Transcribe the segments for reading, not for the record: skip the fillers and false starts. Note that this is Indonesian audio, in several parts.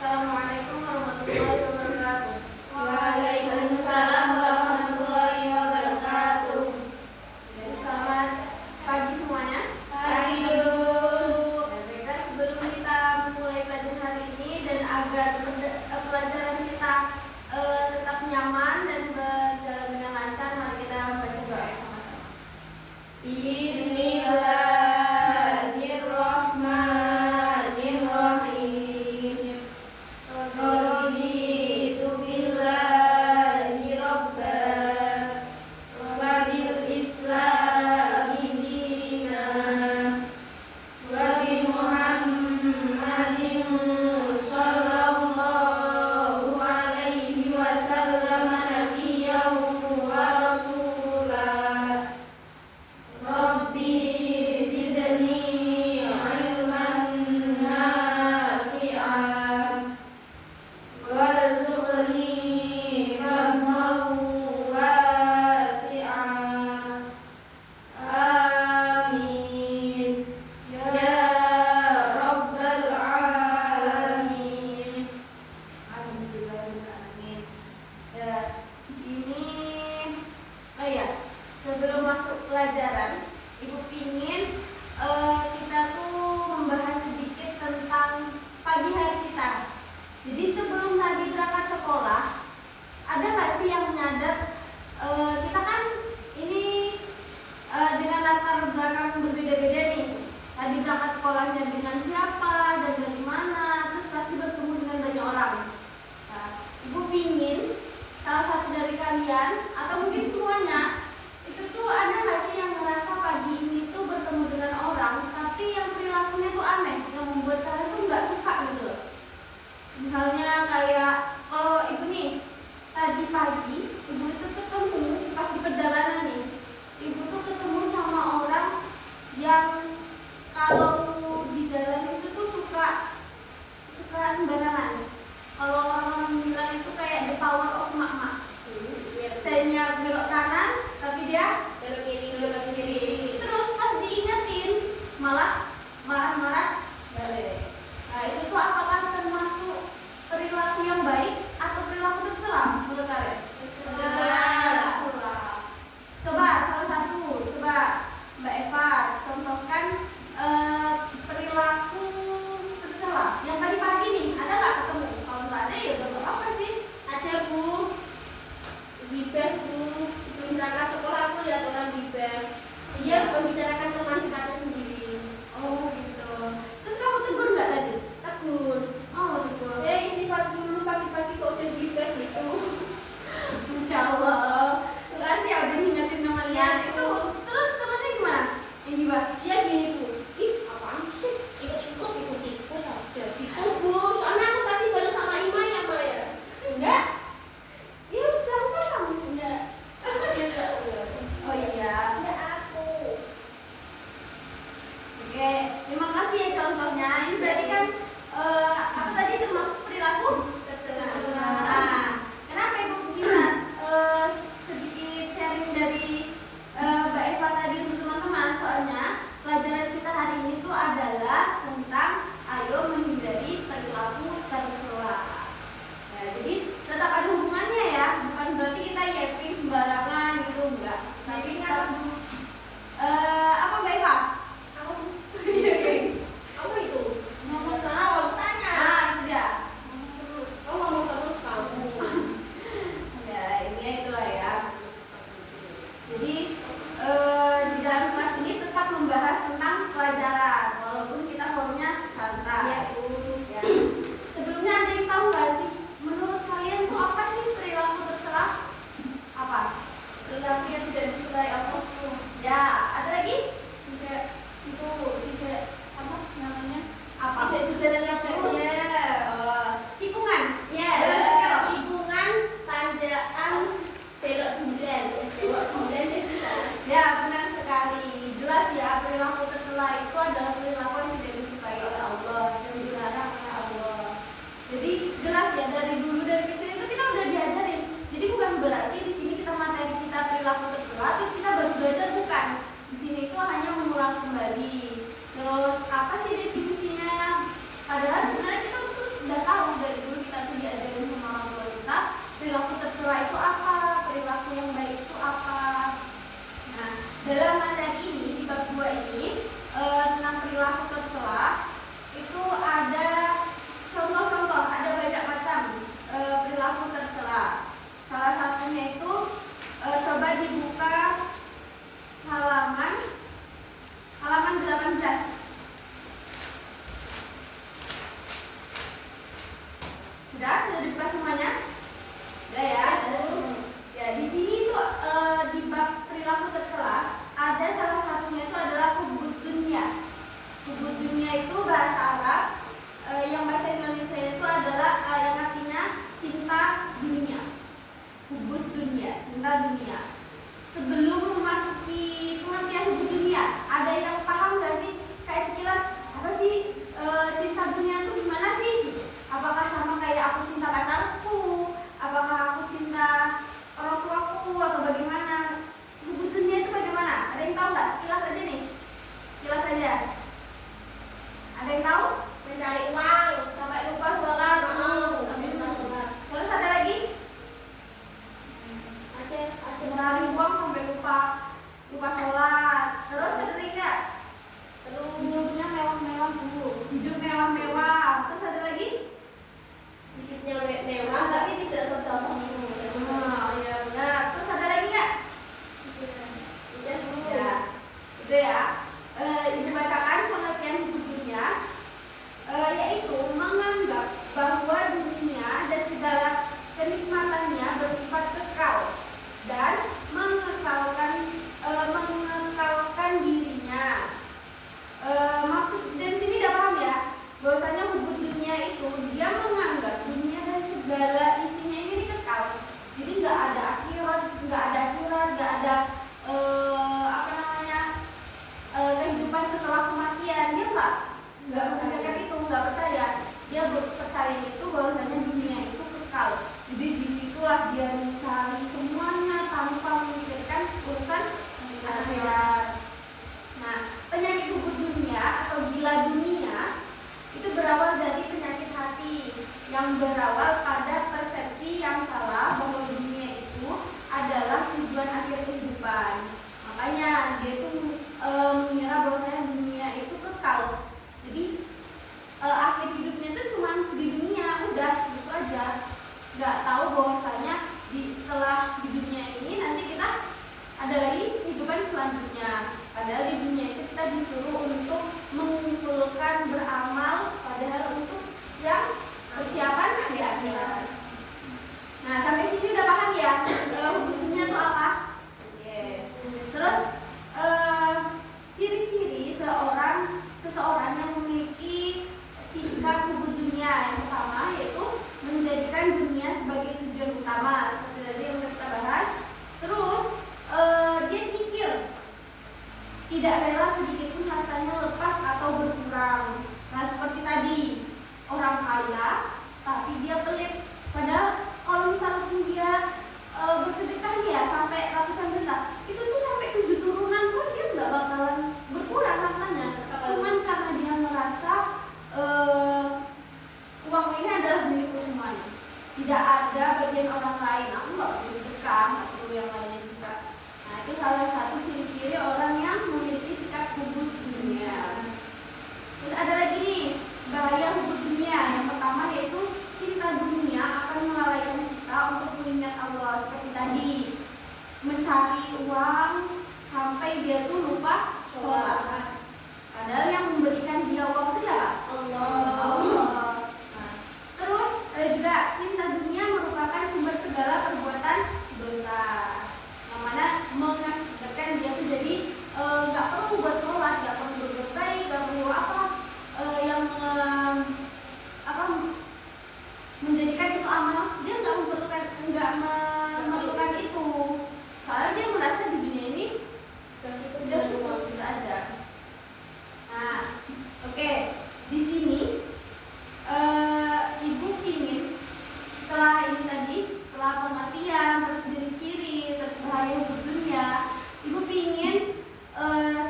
Assalamualaikum warahmatullahi wabarakatuh. Waalaikumsalam warahmatullahi wabarakatuh. Selamat pagi semuanya. Pagi Bu. Baiklah, sebelum kita memulai pelajaran hari ini dan agar pelajaran kita tetap nyaman dan berjalan dengan lancar, mari kita membaca doa bersama-sama. Bismillahirrahmanirrahim. Raditu billahi rabban wa bil islami dinan wa bi Muhammadin sallallahu alaihi wasallam nabiyyan wa rasulah. Rabbi zidni ilman nafi'an warzuqni fahman wasi'an. Amin ya rabbal alamin. Alhamdulillahirrahmanirrahim. Ini, oh ya, sebelum masuk pelajaran, Ibu pingin kita tuh membahas sedikit tentang pagi hari kita. Jadi sebelum tadi berangkat sekolah, ada nggak sih yang nyadar kita kan ini dengan latar belakang berbeda-beda nih. Tadi berangkat sekolahnya dengan siapa dan dari mana, terus pasti bertemu dengan banyak orang. Nah, Ibu pingin salah satu dari kalian atau mungkin semuanya itu tuh ada nggak sih yang merasa pagi ini tuh bertemu dengan orang tapi yang perilakunya tuh aneh, yang membuat kalian tuh nggak suka gitu loh. Misalnya kayak kalau Ibu nih tadi pagi Ibu itu ketemu pas di perjalanan nih, Ibu tuh ketemu sama orang yang kalau di jalan itu tuh suka sembarangan. Kalau orang bilang itu kayak the power of mak-mak. Saya belok kanan tapi dia Belok kiri. belok kiri. Terus pas diingetin malah marah-marah balik. Nah, itu tuh apakah termasuk perilaku yang baik atau perilaku tercela menurut kalian? Tercela. Coba salah satu, coba Mbak Eva contohkan perilaku tercela yang tadi pagi nih, ada nggak ketemu? Kalau nggak ada ya udah apa sih? Ada Bu, gibah Bu. Sebelum berangkat sekolah aku lihat orang gibah. Dia membicarakan teman dekatnya sendiri. Oh gitu. Terus kamu tegur nggak tadi? Tegur. Oh tegur. Istighfar dulu pagi-pagi kok udah gibah gitu. Masya Allah. Makasih ya udah ngingetin temannya. Iya, Itu terus temannya gimana? Yang gibah? Dia gini Bu, ih apaan sih? Ikut-ikut aja gitu Bu. Soalnya aku tadi bareng sama Ima ya Maya. Enggak? Iya harus berangkat kamu. Enggak. Oh iya. Enggak aku. Oke, terima kasih ya contohnya. Ini berarti kan apa tadi termasuk perilaku Tercela. Nah, kenapa Ibu bisa sedikit sharing dari Mbak Eva tadi untuk teman-teman? Soalnya pelajaran kita hari ini tuh adalah tentang ayo menghindari perilaku tercela. Nah, jadi tetap ada hubungannya ya, bukan berarti kita yakin sembarangan gitu enggak. Tapi kita apa Mbak Eva? Aku Iya, iya. apa itu? Ngomong terus. Nah, itu dia. Terus. Oh ngomong terus kamu. Ya, ini itulah ya. Jadi di dalam kelas ini tetap membahas tentang pelajaran, walaupun kita forumnya santai. Iya Bu. Ya. Sebelumnya ada yang tahu nggak sih? Menurut kalian tuh apa sih perilaku tercela? Apa? Perilaku yang tidak diselai apa? Ya, ada lagi? Tidak itu tidak apa namanya? Apa? Tidak berjalan yang lurus. Ya. Tikungan. Ya, tikungan, tanjakan, belok 9. Belok 9 itu salah. Ya, benar sekali. Jelas ya, perilaku tercela itu adalah perilaku yang tidak disukai oleh Allah dan dilarang oleh Allah. Jadi jelas ya, dari dulu dari kecil itu kita udah diajarin. Jadi bukan berarti di sini kita materi kita perilaku tercela terus kita baru belajar, bukan. Di sini itu hanya mengulang kembali. Terus apa sih definisinya? Padahal sebenarnya kita tuh udah tahu dari Sudah dibuka semuanya? Sudah ya. Ya, di sini tuh di bab perilaku tercela ada salah satunya itu adalah hubud dunia. Hubud dunia itu bahasa Arab, yang bahasa Indonesia itu adalah yang artinya cinta dunia. Hubud dunia, cinta dunia. Sebelum memasuki pengertian hubud dunia, ada yang paham nggak sih? Kayak sekilas apa sih cinta dunia itu gimana sih? Apakah sama kayak aku cinta pacarku? Apakah aku cinta orang tuaku atau bagaimana? Hubud dunia itu bagaimana? Ada yang tahu nggak? Sekilas aja nih. Sekilas aja. Ada yang tahu? Mencari uang sampai lupa sholat. Sampai lupa sholat. Terus ada lagi? Ada Mencari uang sampai lupa sholat. Terus ada lagi nggak? terus Hidupnya mewah-mewah dulu. Hidup mewah-mewah. Terus ada lagi? hidupnya mewah tapi tidak sedekah. Ya benar. Terus ada lagi nggak? Udah dulu. Ya, itu ya. Ibu bacakan pengertian hubud dunia, yaitu menganggap bahwa dunia dan segala kenikmatannya bersifat kekal dan mengekalkan dirinya. Maksud dari sini udah paham ya, bahwasanya hubud dunia itu dia menganggap dunia dan segala isinya ini kekal. Jadi nggak ada akhirat, nggak ada apa namanya kehidupan setelah kematian. Dia nggak percaya itu, nggak percaya. Dia percaya itu bahwasanya dunia itu kekal. Jadi disitulah dia mencari semuanya tanpa memikirkan urusan akhirat. Nah, penyakit hubud dunia atau gila dunia itu berawal dari penyakit hati yang berawal pada persepsi yang salah bahwa dunia itu adalah tujuan akhir kehidupan. Makanya dia itu mengira bahwasanya dunia itu kekal. Jadi akhir hidupnya itu cuma di dunia, udah gitu aja. Nggak tahu bahwasanya setelah di dunia ini nanti kita ada lagi kehidupan selanjutnya. Padahal di dunia itu kita disuruh untuk mengumpulkan beramal, padahal untuk yang persiapan di akhirat. Nah, sampai sini udah paham ya hubud dunia itu apa? Oke. Terus ciri-ciri seseorang yang memiliki sikap hubud dunia yang pertama yaitu menjadikan dunia sebagai tujuan utama seperti tadi yang kita bahas. Terus dia kikir, tidak rela sedikit pun hartanya lepas atau berkurang. Nah, seperti tadi orang kaya tapi dia pelit. Padahal kalau misalnya dia bersedekah ya sampai ratusan juta, itu tuh sampai 7 turunan pun dia nggak bakalan berkurang hartanya. Cuman karena dia merasa uang ini adalah milikku semuanya, tidak ada bagian orang lain, aku nggak boleh sedekah atau yang lainnya juga. Nah, itu salah satu ciri-ciri orang yang memiliki sikap hubud dunia. Terus ada lagi nih bahaya hubud dunia. Yang pertama yaitu cinta dunia akan melalaikan kita untuk mengingat Allah. Seperti tadi, mencari uang sampai dia tuh lupa sholat. Padahal yang memberikan dia uang itu siapa? Allah. Nah, terus ada juga cinta dunia merupakan sumber segala perbuatan dosa, yang mana mengakibatkan dia tuh jadi nggak perlu buat sholat, nggak perlu berbuat baik, nggak perlu yang menjadikan itu amal. Dia nggak memerlukan itu, soalnya dia merasa di dunia ini udah cukup gitu aja. Nah, oke. Di sini ibu pingin setelah ini tadi, setelah pengertian, terus ciri-ciri, terus bahaya hubud dunia, ibu pingin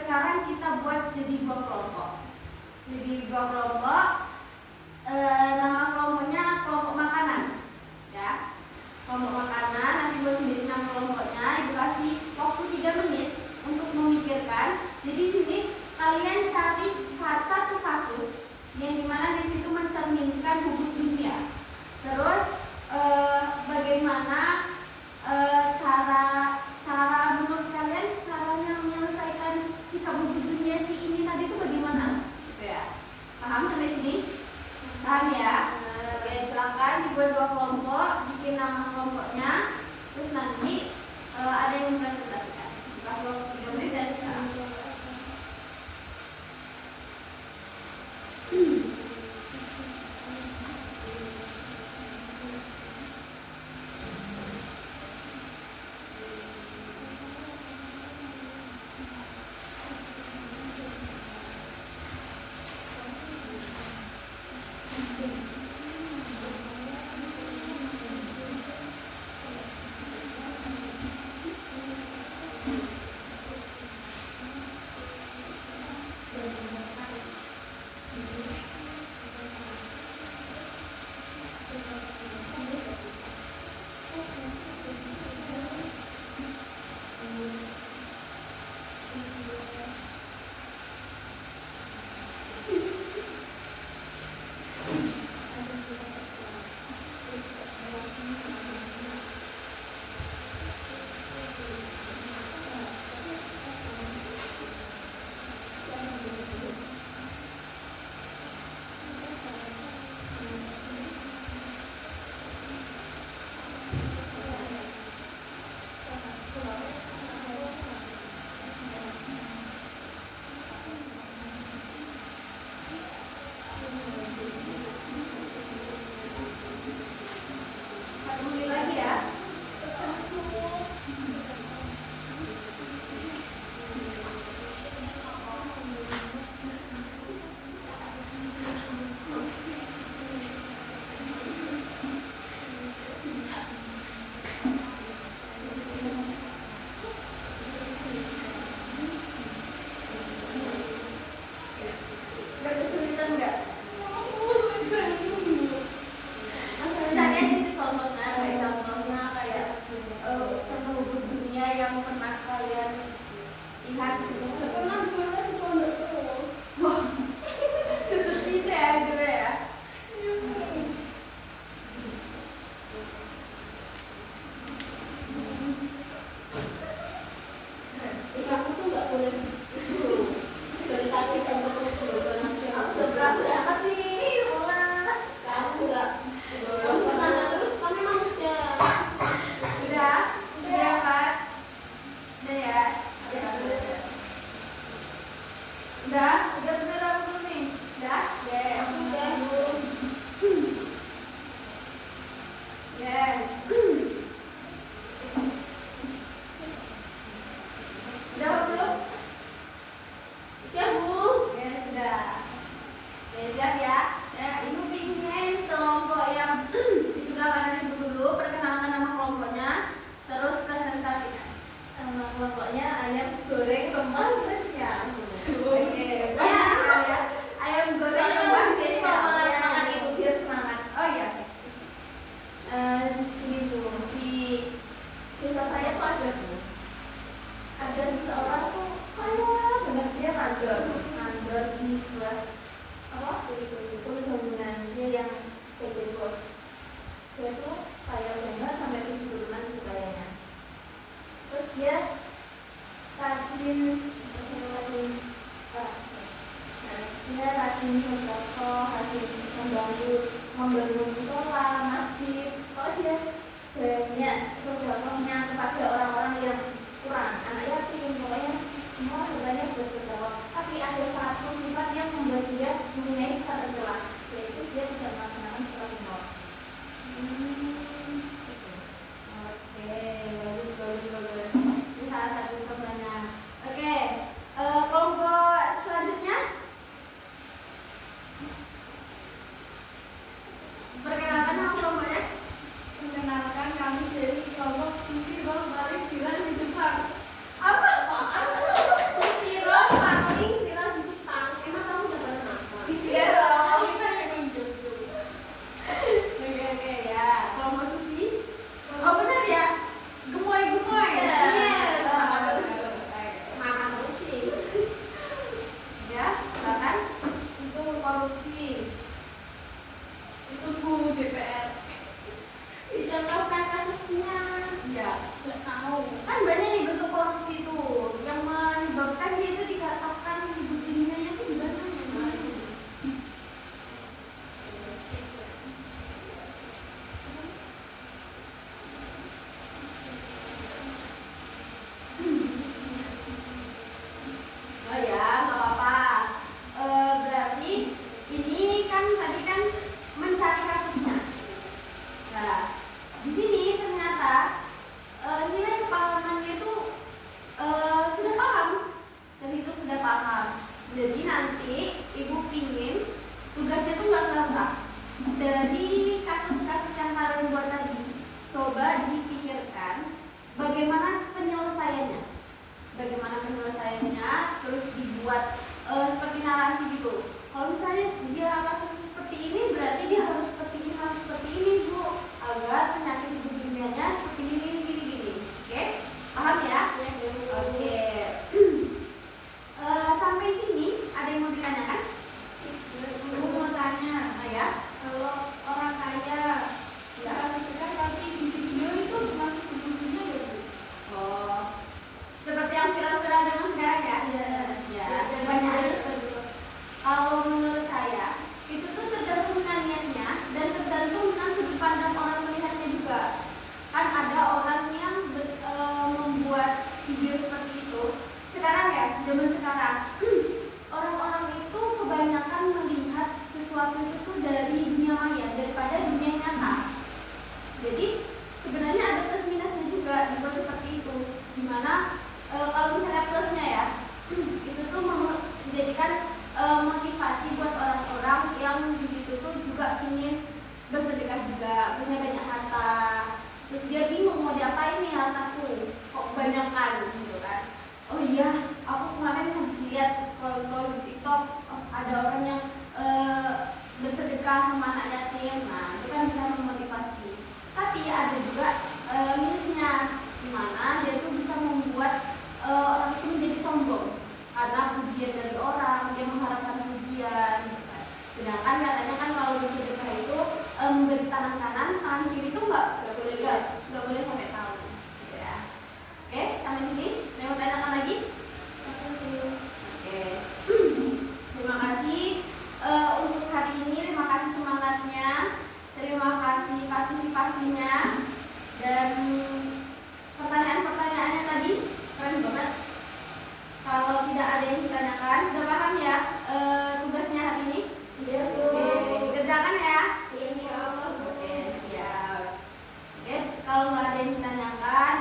sekarang kita buat jadi 2 kelompok. Jadi 2 kelompok. Nama kelompoknya kelompok makanan, ya. Kelompok makanan. Nanti buat sendiri nama kelompoknya. Ibu kasih waktu 3 menit untuk memikirkan. Jadi di sini kalian cari satu kasus yang dimana di situ mencerminkan hubud dunia. Terus bagaimana cara menurut kalian caranya menyelesaikan sikap hubud dunia si ini tadi itu bagaimana? Gitu ya. Paham sampai sini? Paham ya? Oke, silakan. silakan dibuat 2 kelompok, bikin nama kelompoknya, terus nanti ada yang mempresentasikan. Kasih waktu 3 menit dari sekarang. coba dipikirkan bagaimana penyelesaiannya. Bagaimana penyelesaiannya, terus dibuat seperti narasi gitu. Kalau misalnya dia kasus seperti ini, berarti dia harus seperti ini, harus seperti ini, Bu, agar penyakit ibu dunianya seperti ini, gini. Oke? Paham ya? Oke. Sampai sini ada yang mau ditanyakan? Aku mau tanya, Ya. kalau orang kaya dikasih sedekah tapi di video itu masih ujung-ujungnya ya Bu? Oh, seperti yang viral-viral zaman sekarang ya? Ya, banyak aja seperti itu. Kalau menurut saya, itu tuh tergantung dengan niatnya dan tergantung dengan sudut pandang orang melihatnya juga. Kan ada orang yang membuat video seperti itu. Sekarang ya, zaman sekarang, orang-orang itu kebanyakan melihat sesuatu itu tuh dari dunia maya daripada dunia nyata. Jadi sebenarnya ada plus minusnya juga dibuat seperti itu. Dimana kalau misalnya plusnya ya, itu tuh menjadikan motivasi buat orang-orang yang di situ tuh juga ingin bersedekah juga, punya banyak harta. Terus dia bingung mau diapain nih hartaku, kok kebanyakan gitu kan. Oh iya, aku kemarin habis lihat scroll di TikTok, oh, ada orang yang bersedekah sama anak yatim. Nah, itu kan bisa memotivasi. Tapi ada juga minusnya, dimana dia tuh bisa membuat orang itu menjadi sombong karena pujian dari orang, dia mengharapkan pujian. Sedangkan katanya kan kalau bersedekah itu memberi tangan kanan, tangan kiri itu nggak boleh sampai tahu. Gitu ya. Oke, sampai sini. Ada yang mau tanyakan lagi? Oke. Terima kasih untuk hari ini. Terima kasih semangatnya. Terima kasih partisipasinya. Dan pertanyaan-pertanyaannya tadi keren banget. Kalau tidak ada yang ditanyakan, sudah paham ya tugasnya hari ini? Iya Bu. Oke, dikerjakan ya? Insya Allah Bu. Oke, siap. Oke, kalau nggak ada yang ditanyakan,